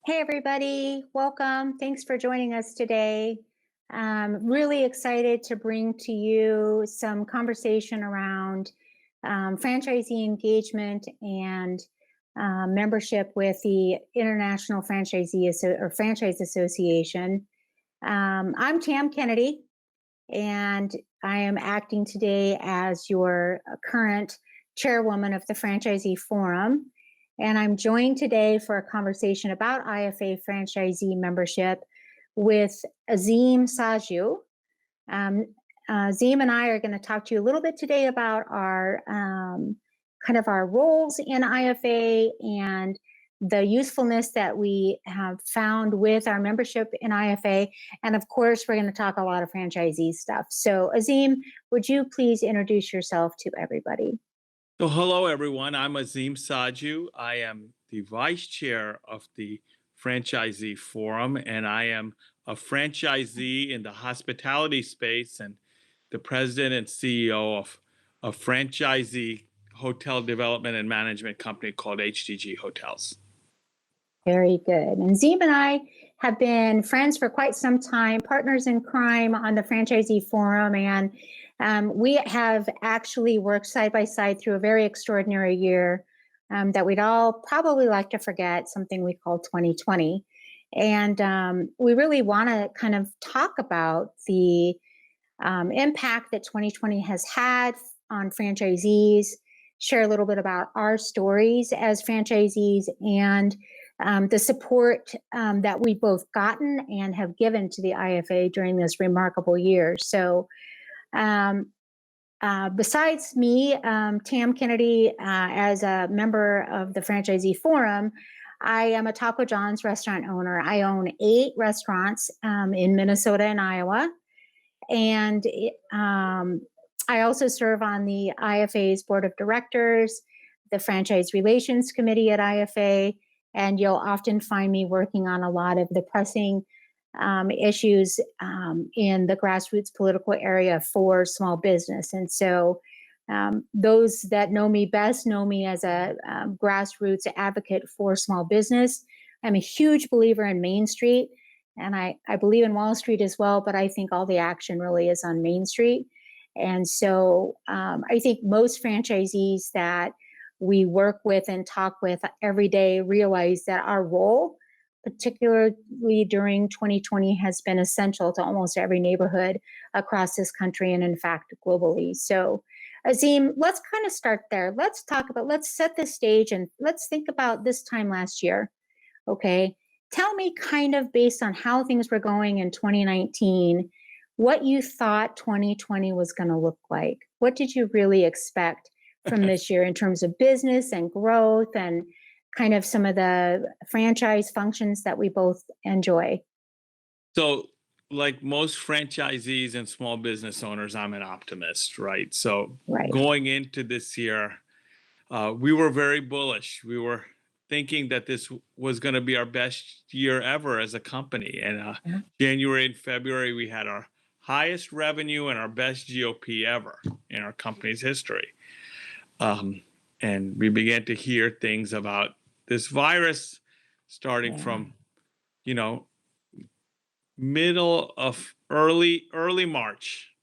Hey, everybody. Welcome. Thanks for joining us today. Really excited to bring to you some conversation around franchisee engagement and membership with the International Franchise Association. I'm Tam Kennedy, and I am acting today as your current chairwoman of the Franchisee Forum. And I'm joined today for a conversation about IFA franchisee membership with Azim Saju. Um, Azim and I are going to talk to you a little bit today about our kind of our roles in IFA and the usefulness that we have found with our membership in IFA. And of course, we're going to talk a lot of franchisee stuff. So Azim, would you please introduce yourself to everybody? So hello, everyone. I'm Azim Saju. I am the vice chair of the Franchisee Forum, and I am a franchisee in the hospitality space and the president and CEO of a franchisee hotel development and management company called HDG Hotels. Very good. And Zeeb and I have been friends for quite some time, partners in crime on the Franchisee Forum. And we have actually worked side by side through a very extraordinary year that we'd all probably like to forget, something we call 2020. And we really want to kind of talk about the impact that 2020 has had on franchisees, share a little bit about our stories as franchisees, and the support that we've both gotten and have given to the IFA during this remarkable year. So besides me, Tam Kennedy, as a member of the Franchisee Forum, I am a Taco John's restaurant owner. I own 8 restaurants in Minnesota and Iowa. And I also serve on the IFA's board of directors, the Franchise Relations Committee at IFA, and you'll often find me working on a lot of the pressing issues in the grassroots political area for small business. And so those that know me best know me as a grassroots advocate for small business. I'm a huge believer in Main Street, and I believe in Wall Street as well, but I think all the action really is on Main Street. And so I think most franchisees that we work with and talk with every day realize that our role, particularly during 2020, has been essential to almost every neighborhood across this country and in fact globally. So Azim, let's kind of start there. Let's set the stage and let's think about this time last year. Okay. Tell me, kind of based on how things were going in 2019, what you thought 2020 was going to look like. What did you really expect from this year in terms of business and growth and kind of some of the franchise functions that we both enjoy? So, like most franchisees and small business owners, I'm an optimist, right? So, Right. going into this year, we were very bullish. We were thinking that this was going to be our best year ever as a company. And Yeah. January and February, we had our highest revenue and our best GOP ever in our company's history. And we began to hear things about this virus starting from, you know, middle of early March.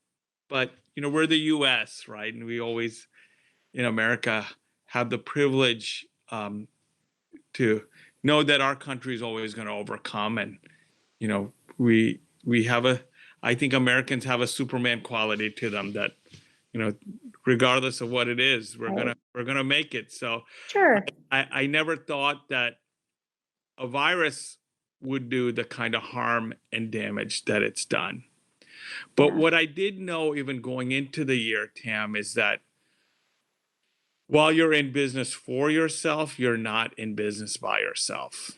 But, we're the US, right? And we always in America have the privilege to know that our country is always going to overcome. And, we have I think Americans have a Superman quality to them that, regardless of what it is, we're gonna make it. So Sure. I never thought that a virus would do the kind of harm and damage that it's done. But Yeah. what I did know, even going into the year, Tam, is that while you're in business for yourself, you're not in business by yourself.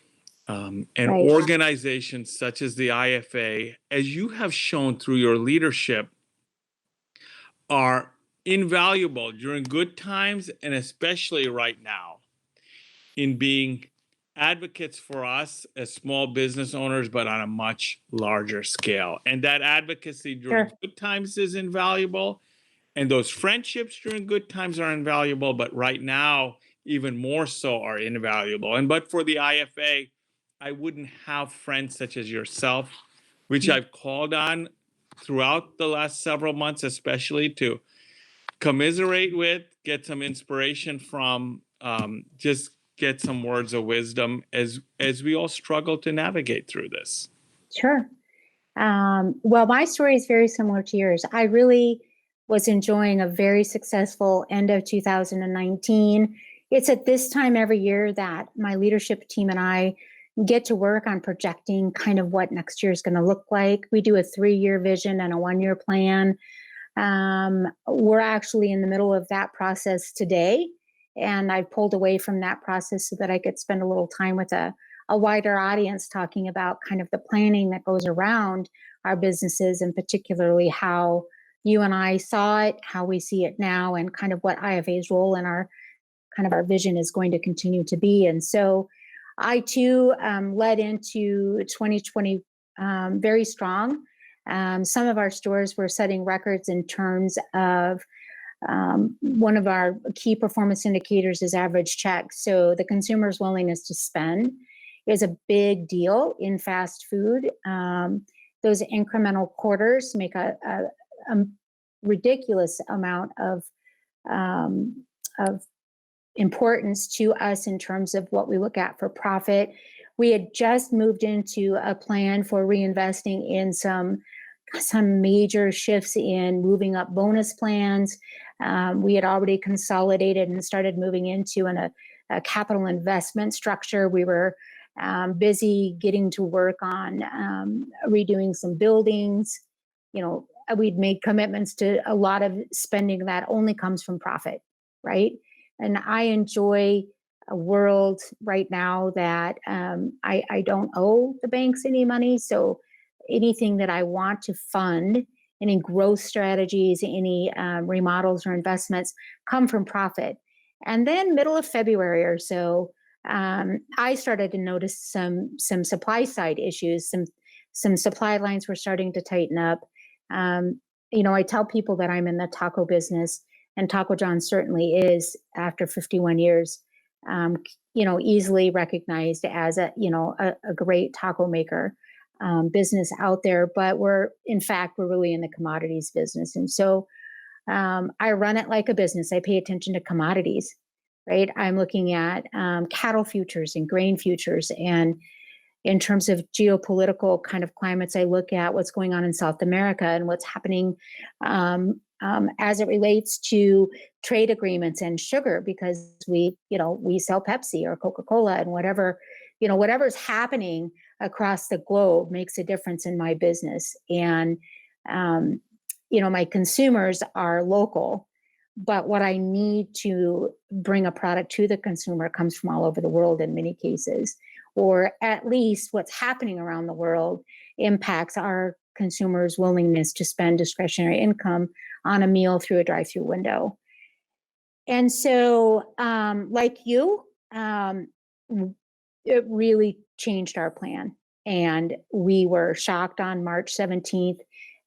And Right. organizations such as the IFA, as you have shown through your leadership, are invaluable during good times and especially right now in being advocates for us as small business owners, but on a much larger scale. And that advocacy during Sure. good times is invaluable. And those friendships during good times are invaluable, but right now, even more so are invaluable. And but for the IFA, I wouldn't have friends such as yourself, which I've called on throughout the last several months, especially to commiserate with, get some inspiration from, just get some words of wisdom as we all struggle to navigate through this. Sure. Well, my story is very similar to yours. I really was enjoying a very successful end of 2019. It's at this time every year that my leadership team and I get to work on projecting kind of what next year is going to look like. We do a 3-year vision and a 1-year plan. We're actually in the middle of that process today, and I pulled away from that process so that I could spend a little time with a wider audience talking about kind of the planning that goes around our businesses, and particularly how you and I saw it, how we see it now, and kind of what IFA's role in our kind of our vision is going to continue to be. And so I too led into 2020 very strong. Some of our stores were setting records in terms of one of our key performance indicators is average check. So the consumer's willingness to spend is a big deal in fast food. Those incremental quarters make a ridiculous amount of importance to us in terms of what we look at for profit. We had just moved into a plan for reinvesting in some major shifts in moving up bonus plans. We had already consolidated and started moving into a capital investment structure. We were busy getting to work on redoing some buildings. You know, we'd made commitments to a lot of spending that only comes from profit, right? And I enjoy a world right now that I don't owe the banks any money. So anything that I want to fund, any growth strategies, any remodels or investments come from profit. And then middle of February or so, I started to notice some supply side issues. Some supply lines were starting to tighten up. You know, I tell people that I'm in the taco business, and Taco John certainly is, after 51 years, you know, easily recognized as a great taco maker business out there. But we're really in the commodities business. And so I run it like a business. I pay attention to commodities, right? I'm looking at cattle futures and grain futures. And in terms of geopolitical kind of climates, I look at what's going on in South America and what's happening as it relates to trade agreements and sugar, because we sell Pepsi or Coca-Cola, and whatever's happening across the globe makes a difference in my business. And my consumers are local, but what I need to bring a product to the consumer comes from all over the world in many cases, or at least what's happening around the world impacts our consumers' willingness to spend discretionary income on a meal through a drive-through window. And so, like you, it really changed our plan. And we were shocked on March 17th,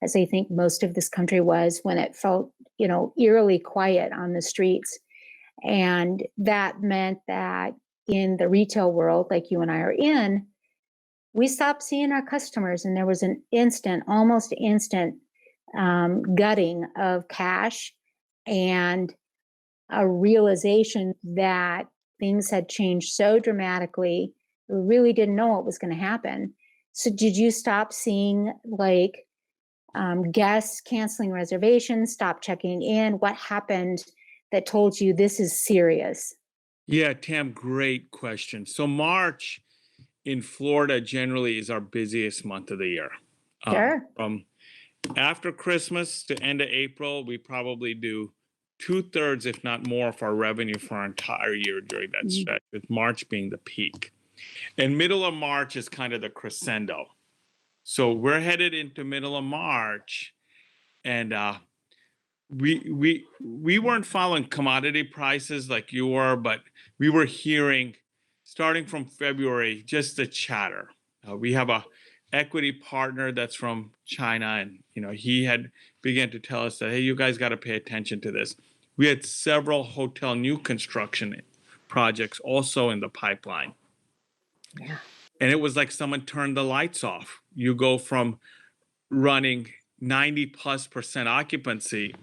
as I think most of this country was, when it felt, eerily quiet on the streets. And that meant that in the retail world, like you and I are in, we stopped seeing our customers, and there was an almost instant gutting of cash, and a realization that things had changed so dramatically, we really didn't know what was going to happen. So did you stop seeing guests canceling reservations, stop checking in? What happened that told you this is serious? Yeah, Tam, great question. So March in Florida generally is our busiest month of the year. Sure. From after Christmas to end of April, we probably do 2/3, if not more, of our revenue for our entire year during that stretch, with March being the peak. And middle of March is kind of the crescendo. So we're headed into middle of March, and we weren't following commodity prices like you were, but we were hearing, starting from February, just the chatter. We have a equity partner that's from China, and he had began to tell us that, hey, you guys got to pay attention to this. We had several hotel new construction projects also in the pipeline. Yeah. and it was like someone turned the lights off. You go from running 90+% occupancy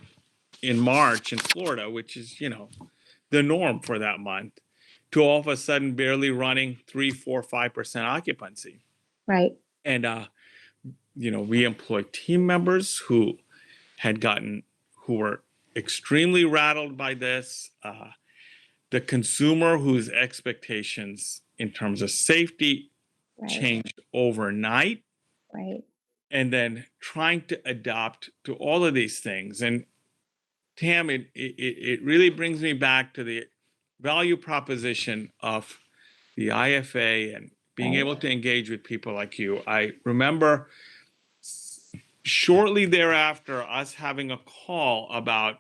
in March in Florida, which is, the norm for that month, to all of a sudden barely running 3, 4, 5% occupancy. Right. And, we employed team members who were extremely rattled by this. The consumer whose expectations in terms of safety Right. changed overnight. Right. And then trying to adapt to all of these things. And Tam, it really brings me back to the value proposition of the IFA and being Right. able to engage with people like you. I remember shortly thereafter us having a call about,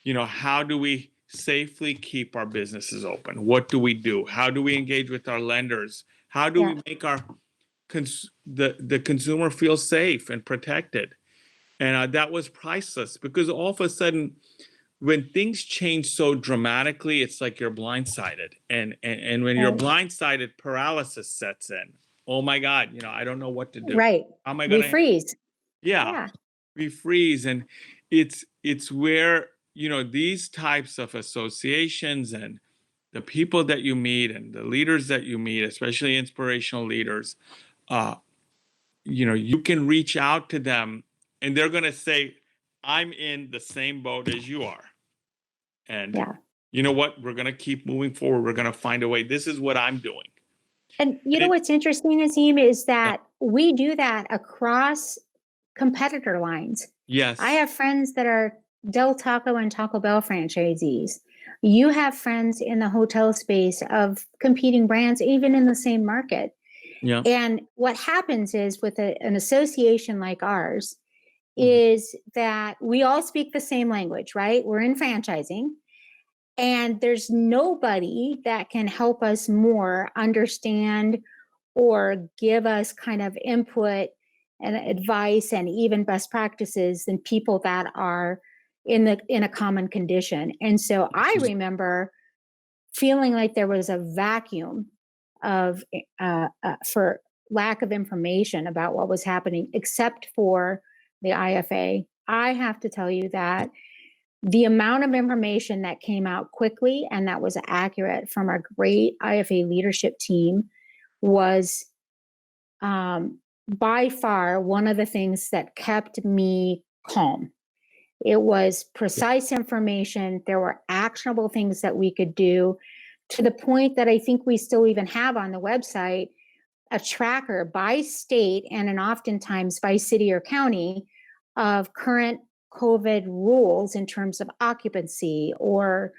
how do we safely keep our businesses open? What do we do? How do we engage with our lenders? How do we make the consumer feel safe and protected? And that was priceless, because all of a sudden, when things change so dramatically, it's like you're blindsided. And when you're blindsided, paralysis sets in. Oh my God, I don't know what to do. Right. How am I We gonna freeze. Yeah. We freeze. And it's where, these types of associations and the people that you meet and the leaders that you meet, especially inspirational leaders, you can reach out to them and they're going to say, I'm in the same boat as you are. And you know what? We're going to keep moving forward. We're going to find a way. This is what I'm doing. And what's interesting, Azim, is that we do that across competitor lines. Yes. I have friends that are Del Taco and Taco Bell franchisees. You have friends in the hotel space of competing brands, even in the same market. Yeah. And what happens is with an association like ours is that we all speak the same language, right? We're in franchising. And there's nobody that can help us more understand or give us kind of input and advice and even best practices than people that are in a common condition. And so I remember feeling like there was a vacuum of for lack of information about what was happening, except for the IFA. I have to tell you that the amount of information that came out quickly and that was accurate from our great IFA leadership team was by far one of the things that kept me calm. It was precise information. There were actionable things that we could do, to the point that I think we still even have on the website a tracker by state and oftentimes by city or county of current COVID rules in terms of occupancy or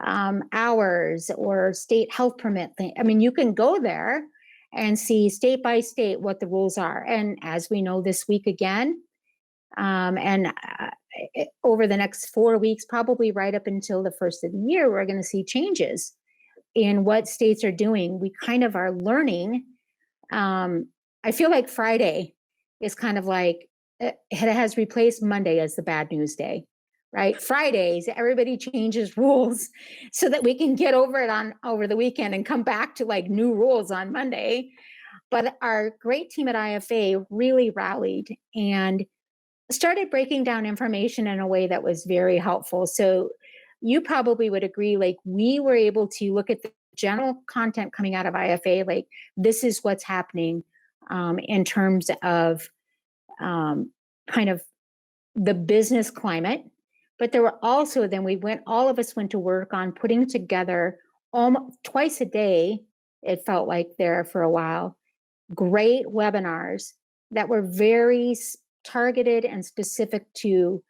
hours or state health permit thing. I mean, you can go there and see state by state what the rules are. And as we know this week again, over the next 4 weeks, probably right up until the first of the year, we're going to see changes in what states are doing. We kind of are learning. I feel like Friday is kind of like, it has replaced Monday as the bad news day, right? Fridays, everybody changes rules so that we can get over it over the weekend and come back to like new rules on Monday. But our great team at IFA really rallied and started breaking down information in a way that was very helpful. So you probably would agree, like we were able to look at the general content coming out of IFA, like this is what's happening in terms of kind of the business climate. But there were also, then all of us went to work on putting together almost twice a day, it felt like there for a while, great webinars that were very targeted and specific to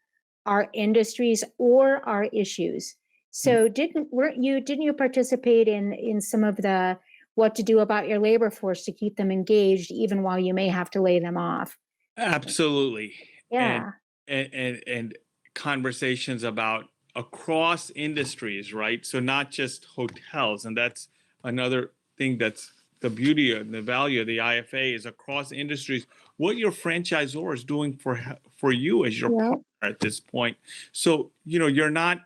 our industries or our issues. So didn't you participate in some of the what to do about your labor force to keep them engaged even while you may have to lay them off? Absolutely. Yeah. And conversations about across industries, right? So not just hotels. And that's another thing that's the beauty and the value of the IFA is across industries, what your franchisor is doing for you as your partner at this point. So, you're not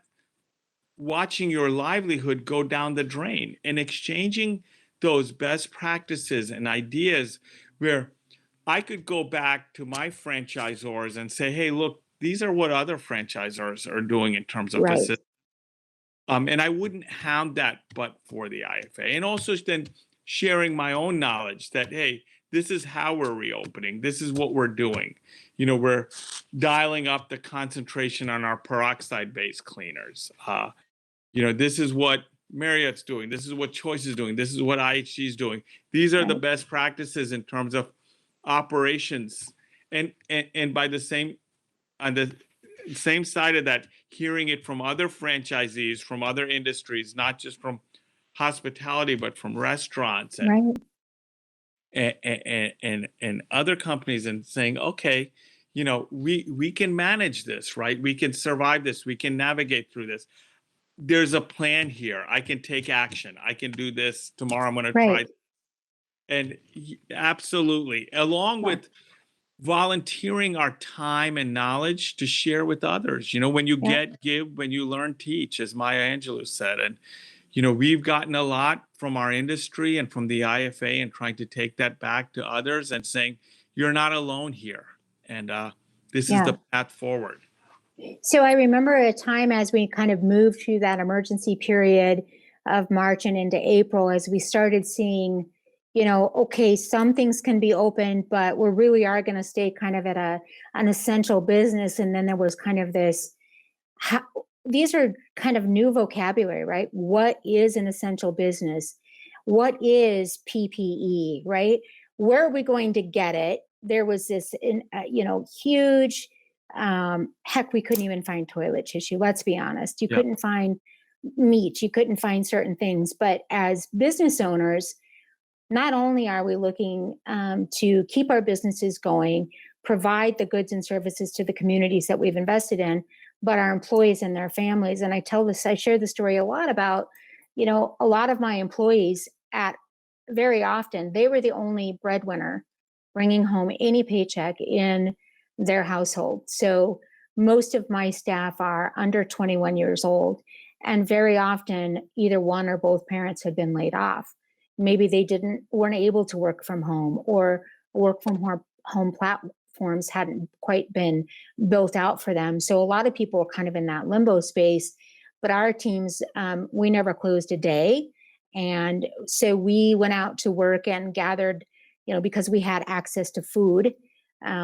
watching your livelihood go down the drain and exchanging those best practices and ideas where I could go back to my franchisors and say, hey, look, these are what other franchisors are doing in terms of Right. and I wouldn't have that but for the IFA. And also then sharing my own knowledge that, hey, this is how we're reopening. This is what we're doing. We're dialing up the concentration on our peroxide-based cleaners. This is what Marriott's doing. This is what Choice is doing. This is what IHG is doing. These are the Right. best practices in terms of operations. And by the same, on the same side of that, hearing it from other franchisees, from other industries, not just from hospitality, but from restaurants Right. and other companies, and saying, okay, we can manage this, right? We can survive this. We can navigate through this. There's a plan here. I can take action. I can do this tomorrow. I'm going to try. Right. And absolutely, along Yeah. with volunteering our time and knowledge to share with others. When you Yeah. give, when you learn, teach, as Maya Angelou said. And, we've gotten a lot from our industry and from the IFA, and trying to take that back to others and saying, you're not alone here. And this is Yeah. the path forward. So I remember a time as we kind of moved through that emergency period of March and into April, as we started seeing, okay, some things can be open, but we really are going to stay kind of at an essential business. And then there was kind of this, these are kind of new vocabulary, right? What is an essential business? What is PPE, right? Where are we going to get it? There was this, huge, heck, we couldn't even find toilet tissue. Let's be honest. You Yeah. couldn't find meat. You couldn't find certain things. But as business owners, not only are we looking to keep our businesses going, provide the goods and services to the communities that we've invested in, but our employees and their families. And I share the story a lot about, a lot of my employees very often, they were the only breadwinner bringing home any paycheck in their household. So most of my staff are under 21 years old. And very often, either one or both parents had been laid off. Maybe they weren't able to work from home, or work from home platforms hadn't quite been built out for them. So a lot of people were kind of in that limbo space. But our teams, we never closed a day. And so we went out to work and gathered, because we had access to food.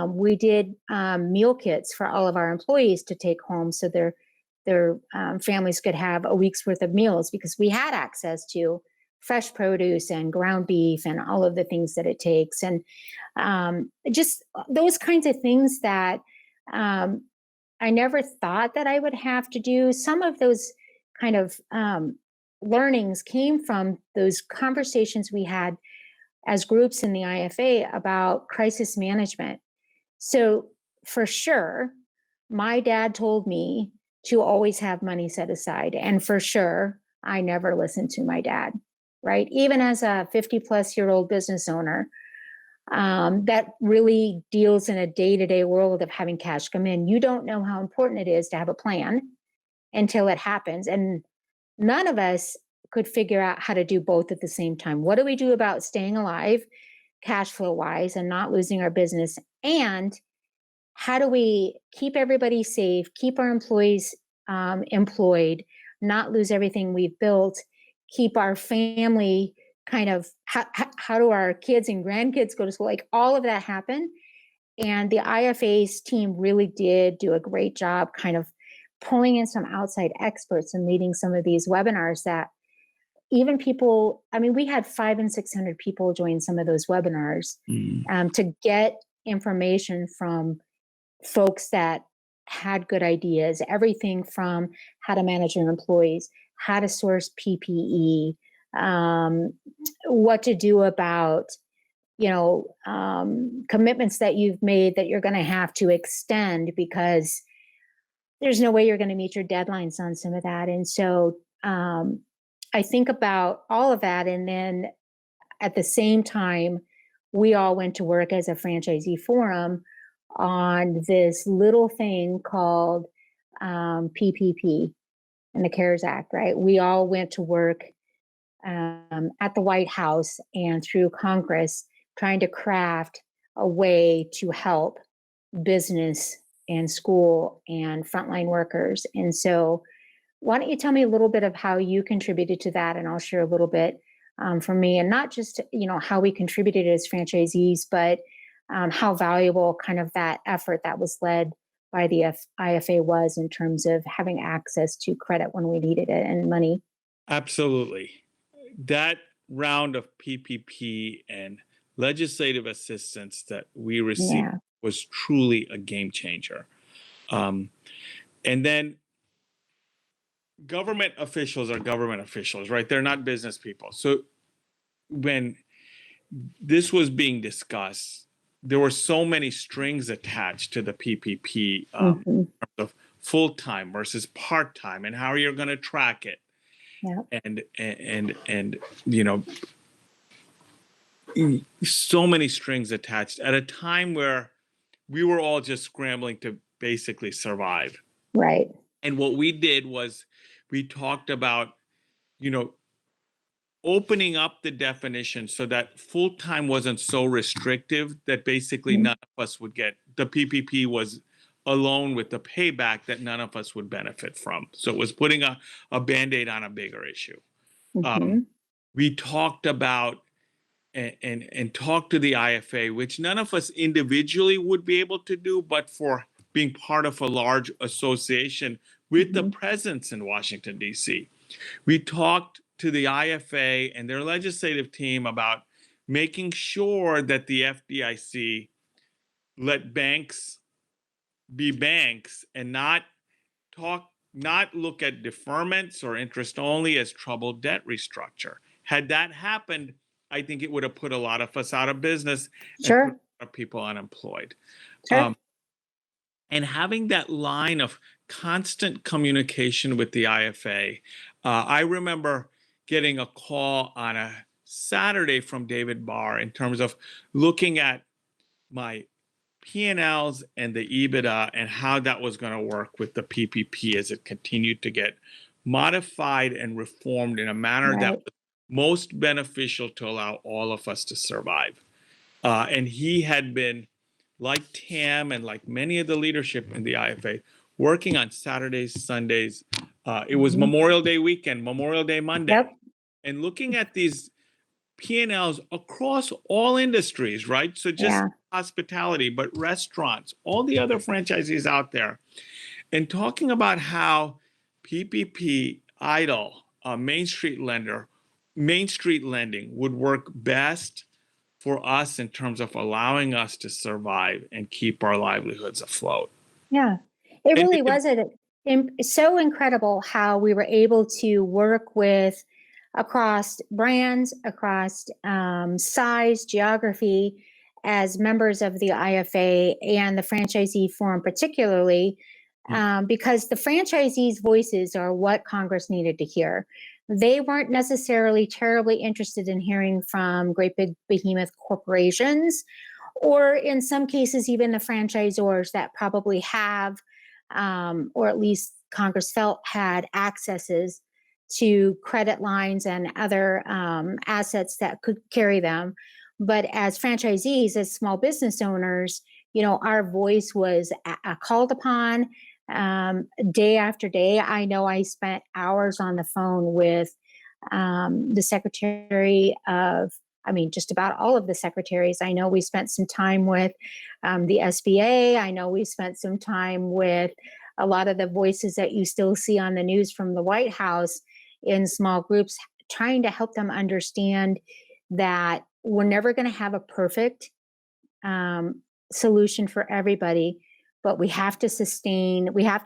We did meal kits for all of our employees to take home, so their families could have a week's worth of meals, because we had access to fresh produce and ground beef and all of the things that it takes. And just those kinds of things that I never thought that I would have to do. Some of those kind of learnings came from those conversations we had as groups in the IFA about crisis management. So for sure, my dad told me to always have money set aside. And for sure, I never listened to my dad, right? Even as a 50-plus-year-old business owner that really deals in a day-to-day world of having cash come in, you don't know how important it is to have a plan until it happens. And none of us could figure out how to do both at the same time. What do we do about staying alive, cash flow wise, and not losing our business? And how do we keep everybody safe, keep our employees employed, not lose everything we've built, keep our family kind of, how do our kids and grandkids go to school? Like, all of that happened. And the IFA's team really did do a great job kind of pulling in some outside experts and leading some of these webinars that even people, we had 500 and 600 people join some of those webinars to get information from folks that had good ideas, everything from how to manage your employees, how to source PPE, what to do about, commitments that you've made that you're going to have to extend because there's no way you're going to meet your deadlines on some of that. And so I think about all of that. And then at the same time, we all went to work as a franchisee forum on this little thing called PPP and the CARES Act, right? We all went to work at the White House and through Congress, trying to craft a way to help business and school and frontline workers. And so, why don't you tell me a little bit of how you contributed to that, and I'll share a little bit from me, and not just how we contributed as franchisees, but how valuable kind of that effort that was led by the IFA was in terms of having access to credit when we needed it and money. Absolutely. That round of PPP and legislative assistance that we received Yeah. was truly a game changer. And then government officials are government officials, right? They're not business people. So when this was being discussed, there were so many strings attached to the PPP of full-time versus part-time and how you're going to track it. Yeah. And so many strings attached at a time where we were all just scrambling to basically survive. Right. And what we did was we talked about, opening up the definition so that full-time wasn't so restrictive that basically none of us would get, the PPP was alone with the payback that none of us would benefit from. So it was putting a Band-Aid on a bigger issue. We talked about and talked to the IFA, which none of us individually would be able to do, but for being part of a large association with the presence in Washington, D.C. We talked to the IFA and their legislative team about making sure that the FDIC let banks be banks and not look at deferments or interest only as troubled debt restructure. Had that happened, I think it would have put a lot of us out of business and put a lot of people unemployed. And having that line of constant communication with the IFA, I remember getting a call on a Saturday from David Barr in terms of looking at my P&Ls and the EBITDA and how that was going to work with the PPP as it continued to get modified and reformed in a manner that was most beneficial to allow all of us to survive. And he had been, like Tam and like many of the leadership in the IFA, working on Saturdays, Sundays. It was Memorial Day weekend, Memorial Day Monday. And looking at these P&Ls across all industries, right? So just hospitality, but restaurants, all the other franchisees out there, and talking about how PPP, EIDL, Main Street lending would work best for us in terms of allowing us to survive and keep our livelihoods afloat. Yeah, it really was so incredible how we were able to work with across brands, across size, geography, as members of the IFA and the Franchisee Forum particularly, because the franchisees' voices are what Congress needed to hear. They weren't necessarily terribly interested in hearing from great big behemoth corporations, or in some cases, even the franchisors that probably have, or at least Congress felt had accesses to credit lines and other assets that could carry them. But as franchisees, as small business owners, our voice was called upon day after day. I know I spent hours on the phone with the secretary of, just about all of the secretaries. I know we spent some time with the SBA. I know we spent some time with a lot of the voices that you still see on the news from the White House in small groups, trying to help them understand that we're never going to have a perfect solution for everybody, but we have to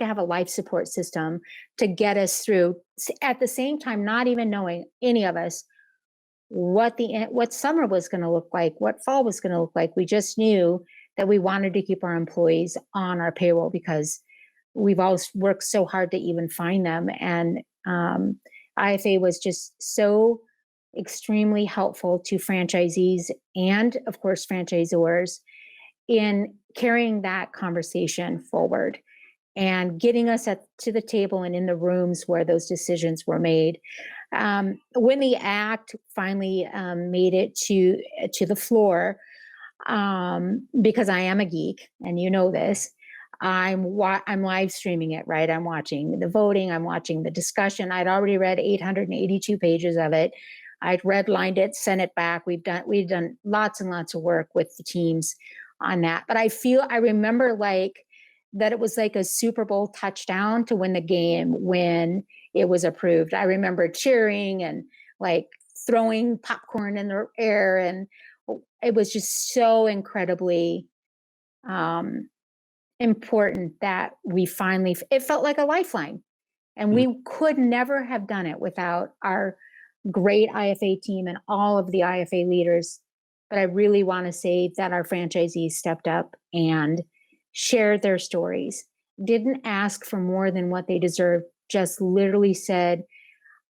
have a life support system to get us through. At the same time, not even knowing, any of us, what summer was going to look like, what fall was going to look like. We just knew that we wanted to keep our employees on our payroll because we've always worked so hard to even find them. And IFA was just so extremely helpful to franchisees and, of course, franchisors in carrying that conversation forward and getting us to the table and in the rooms where those decisions were made. When the act finally made it to the floor, because I am a geek, and you know this, I'm live streaming it, right? I'm watching the voting, I'm watching the discussion. I'd already read 882 pages of it. I'd redlined it, sent it back. We've done lots and lots of work with the teams on that. But I remember like that it was like a Super Bowl touchdown to win the game when it was approved. I remember cheering and like throwing popcorn in the air, and it was just so incredibly important that we finally, it felt like a lifeline. And we could never have done it without our great IFA team and all of the IFA leaders. But I really want to say that our franchisees stepped up and shared their stories, didn't ask for more than what they deserved, just literally said,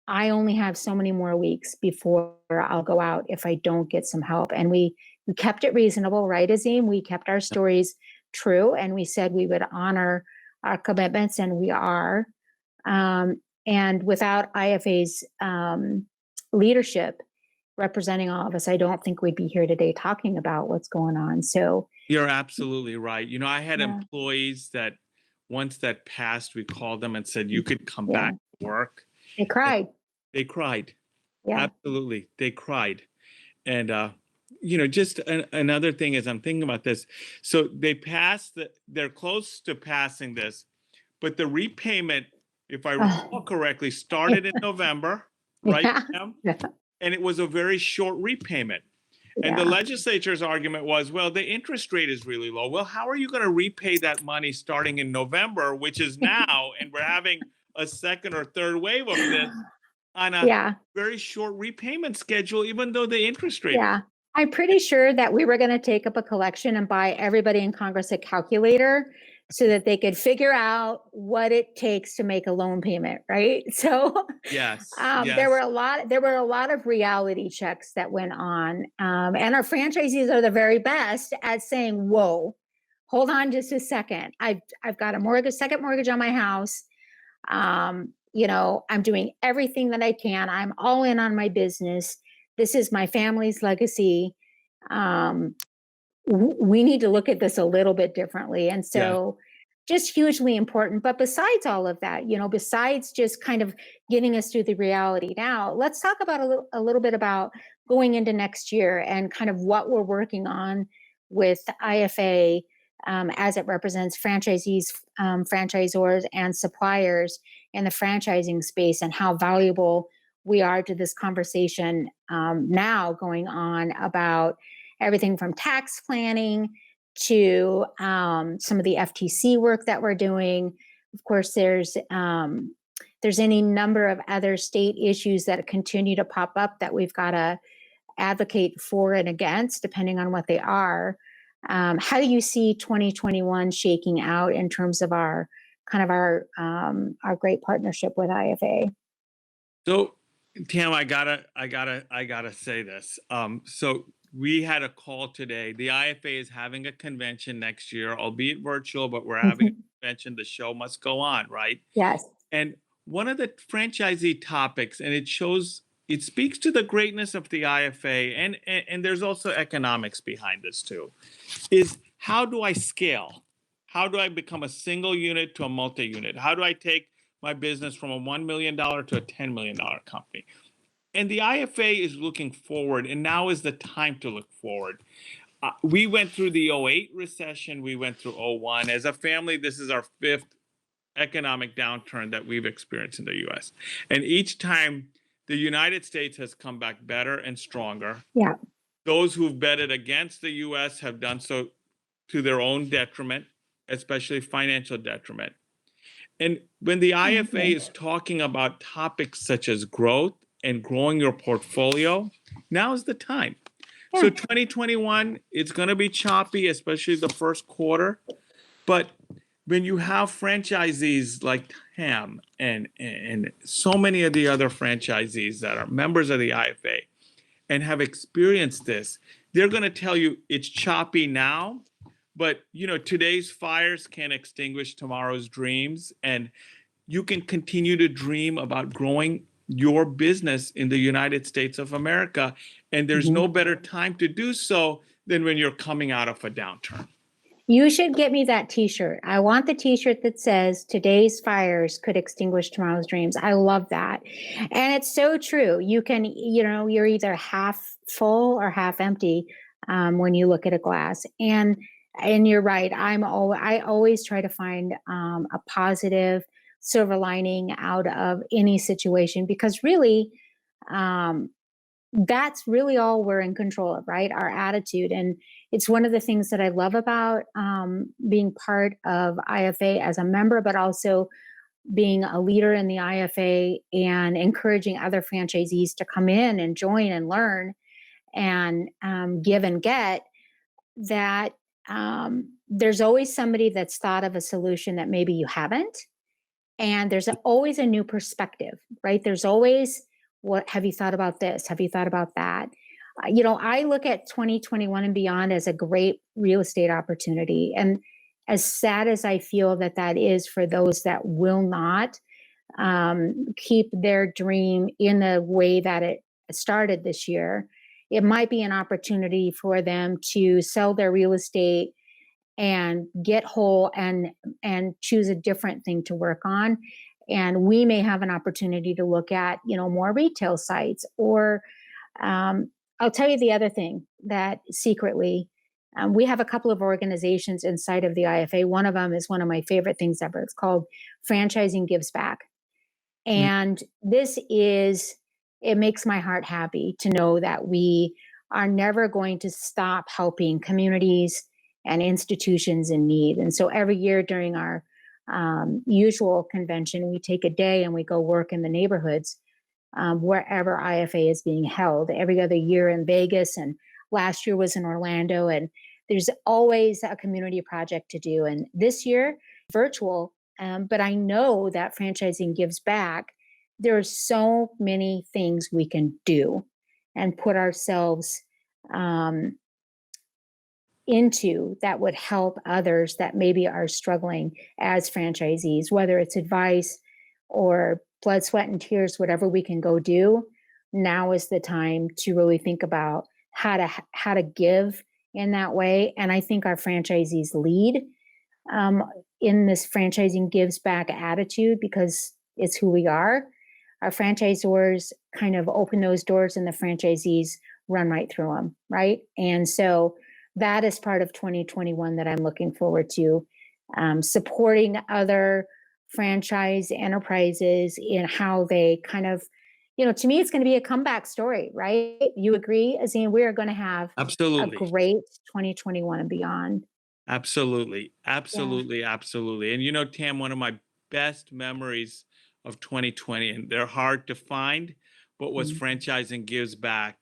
I only have so many more weeks before I'll go out if I don't get some help. And we kept it reasonable, right, Azim? We kept our stories true, and we said we would honor our commitments, and we are. And without IFA's leadership representing all of us, I don't think we'd be here today talking about what's going on. So you're absolutely right. I had employees that once that passed, we called them and said, you could come back to work. They cried. They cried. Yeah. Absolutely. They cried. And, just another thing is I'm thinking about this. So they passed, they're close to passing this, but the repayment, if I recall correctly, started in November, right? Yeah. And it was a very short repayment. And the legislature's argument was, well, the interest rate is really low. Well, how are you going to repay that money starting in November, which is now, and we're having a second or third wave of this on a very short repayment schedule, even though the interest rate. Yeah. I'm pretty sure that we were going to take up a collection and buy everybody in Congress a calculator so that they could figure out what it takes to make a loan payment, right? So yes. There were a lot of reality checks that went on. And our franchisees are the very best at saying, whoa, hold on just a second. I've got a second mortgage on my house. I'm doing everything that I can. I'm all in on my business. This is my family's legacy. We need to look at this a little bit differently. And so just hugely important. But besides all of that, besides just kind of getting us through the reality now, let's talk about a little bit about going into next year and kind of what we're working on with IFA as it represents franchisees, franchisors, and suppliers in the franchising space, and how valuable we are to this conversation now going on about everything from tax planning to some of the FTC work that we're doing. Of course, there's any number of other state issues that continue to pop up that we've got to advocate for and against, depending on what they are. How do you see 2021 shaking out in terms of our great partnership with IFA? So, Tam, I gotta say this. So we had a call today. The IFA is having a convention next year, albeit virtual, but we're having a convention. The show must go on, right? Yes. And one of the franchisee topics, and it speaks to the greatness of the IFA, and there's also economics behind this too, is how do I scale? How do I become a single unit to a multi-unit? How do I take my business from a $1 million to a $10 million company? And the IFA is looking forward, and now is the time to look forward. We went through the 2008 recession. We went through 2001. As a family, this is our fifth economic downturn that we've experienced in the U.S. And each time, the United States has come back better and stronger. Yeah. Those who've betted against the U.S. have done so to their own detriment, especially financial detriment. And when the IFA is talking about topics such as growth and growing your portfolio, now is the time. Yeah. So 2021, it's going to be choppy, especially the first quarter. But when you have franchisees like Tam and so many of the other franchisees that are members of the IFA and have experienced this, they're going to tell you it's choppy now, but today's fires can't extinguish tomorrow's dreams, and you can continue to dream about growing your business in the United States of America. And there's Mhm. no better time to do so than when you're coming out of a downturn. You should get me that t-shirt. I want the t-shirt that says today's fires could extinguish tomorrow's dreams. I love that. And it's so true. You can, you're either half full or half empty when you look at a glass. And you're right. I always try to find a positive silver lining out of any situation, because really, that's really all we're in control of, right? Our attitude. And it's one of the things that I love about being part of IFA as a member, but also being a leader in the IFA and encouraging other franchisees to come in and join and learn and give and get, that there's always somebody that's thought of a solution that maybe you haven't. And there's always a new perspective, right? There's always, what have you thought about this? Have you thought about that? I look at 2021 and beyond as a great real estate opportunity. And as sad as I feel that that is for those that will not keep their dream in the way that it started this year, it might be an opportunity for them to sell their real estate and get whole and choose a different thing to work on. And we may have an opportunity to look at, more retail sites. Or I'll tell you the other thing, that secretly, we have a couple of organizations inside of the IFA. One of them is one of my favorite things ever. It's called Franchising Gives Back. And it makes my heart happy to know that we are never going to stop helping communities and institutions in need. And so every year during our usual convention, we take a day and we go work in the neighborhoods wherever IFA is being held. Every other year in Vegas, and last year was in Orlando. And there's always a community project to do. And this year, virtual, but I know that Franchising Gives Back. There are so many things we can do and put ourselves into that would help others that maybe are struggling as franchisees, whether it's advice or blood, sweat, and tears, whatever we can go do. Now is the time to really think about how to give in that way. And I think our franchisees lead in this Franchising Gives Back attitude, because it's who we are. Our franchisors kind of open those doors and the franchisees run right through them, right? And so that is part of 2021 that I'm looking forward to, supporting other franchise enterprises in how they kind of, to me, it's going to be a comeback story, right? You agree, Azim? We are going to have Absolutely. a great 2021 and beyond. Absolutely. Absolutely. Absolutely. And Tam, one of my best memories of 2020, and they're hard to find, but was Franchising Gives Back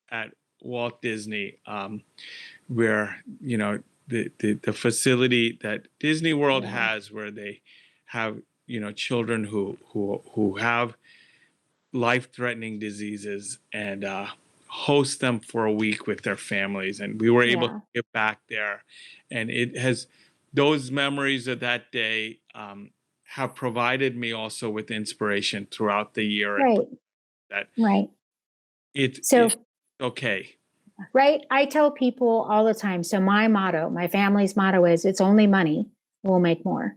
at Walt Disney, where, the facility that Disney World has, where they have, children who have life-threatening diseases, and host them for a week with their families. And we were able to get back there. And it has, those memories of that day have provided me also with inspiration throughout the year. Right. That Right. it's okay. Right. I tell people all the time. So my family's motto is, it's only money, we'll make more.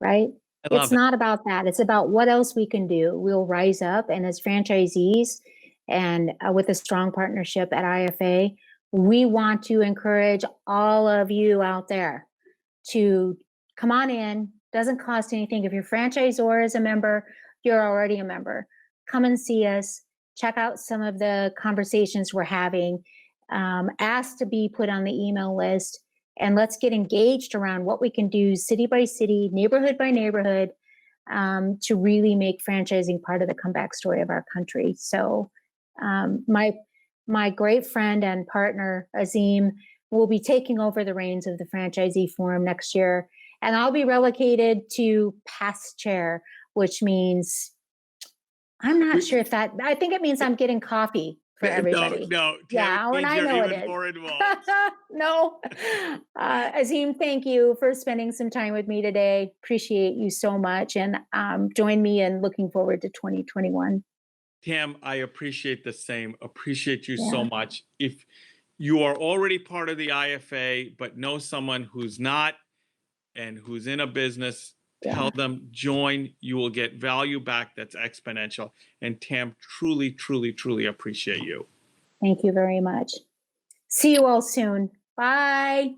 Right. It's not about that. It's about what else we can do. We'll rise up. And as franchisees and with a strong partnership at IFA, we want to encourage all of you out there to come on in. Doesn't cost anything. If your franchisor is a member, you're already a member. Come and see us. Check out some of the conversations we're having. Ask to be put on the email list, and let's get engaged around what we can do city by city, neighborhood by neighborhood, to really make franchising part of the comeback story of our country. So my great friend and partner, Azim, will be taking over the reins of the Franchisee Forum next year. And I'll be relegated to past chair, which means I'm not sure if that, I think it means I'm getting coffee for everybody. No. Yeah, and I know it is. More involved. No. Azim, thank you for spending some time with me today. Appreciate you so much. And join me in looking forward to 2021. Tam, I appreciate the same. Appreciate you so Yeah. much. If you are already part of the IFA, but know someone who's not and who's in a business, tell them join. You will get value back that's exponential. And Tam, truly, truly, truly appreciate you. Thank you very much. See you all soon. Bye.